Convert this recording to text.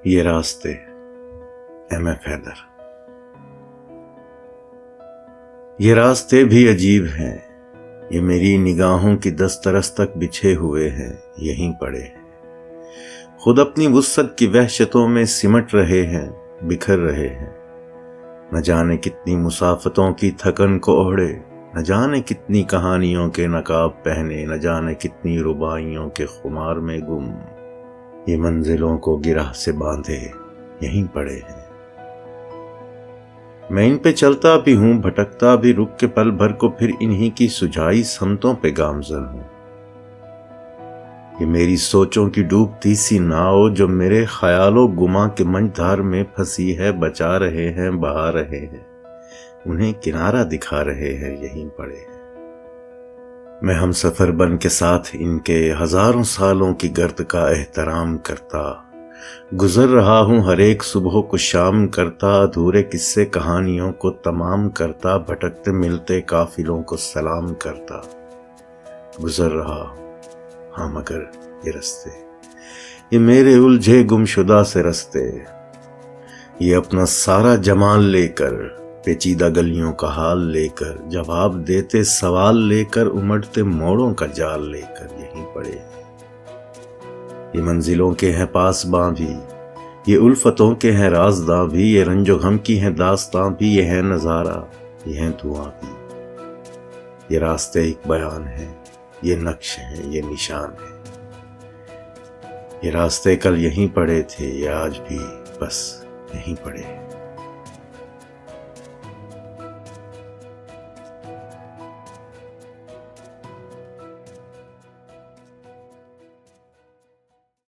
یہ راستے M F Haider. یہ راستے بھی عجیب ہیں، یہ میری نگاہوں کی دسترس تک بچھے ہوئے ہیں، یہیں پڑے ہیں، خود اپنی وسعت کی وحشتوں میں سمٹ رہے ہیں، بکھر رہے ہیں۔ نہ جانے کتنی مسافتوں کی تھکن کو اوڑھے، نہ جانے کتنی کہانیوں کے نقاب پہنے، نہ جانے کتنی رباعیوں کے خمار میں گم، یہ منزلوں کو گرہ سے باندھے یہیں پڑے ہیں۔ میں ان پہ چلتا بھی ہوں، بھٹکتا بھی، رک کے پل بھر کو پھر انہی کی سجائی سمتوں پہ گامزن ہوں۔ یہ میری سوچوں کی ڈوبتی سی ناؤ جو میرے خیال و گما کے منجھار میں پھنسی ہے، بچا رہے ہیں، بہا رہے ہیں، انہیں کنارہ دکھا رہے ہیں، یہیں پڑے ہیں۔ میں ہم سفر بن کے ساتھ ان کے ہزاروں سالوں کی گرد کا احترام کرتا گزر رہا ہوں، ہر ایک صبح کو شام کرتا، ادھورے قصے کہانیوں کو تمام کرتا، بھٹکتے ملتے قافلوں کو سلام کرتا، گزر رہا ہوں ہاں مگر یہ رستے، یہ میرے الجھے گم شدہ سے رستے، یہ اپنا سارا جمال لے کر، پیچیدہ گلیوں کا حال لے کر، جواب دیتے سوال لے کر، امڑتے موڑوں کا جال لے کر، یہیں پڑے ہیں۔ یہ منزلوں کے ہیں پاسباں بھی، یہ الفتوں کے ہیں رازداں بھی، یہ رنج و غم کی ہیں داستاں بھی، یہ ہے نظارہ، یہ ہیں دعاں بھی۔ یہ راستے ایک بیان ہیں، یہ نقش ہیں، یہ نشان ہیں۔ یہ راستے کل یہیں پڑے تھے، یہ آج بھی بس یہیں پڑے ہیں۔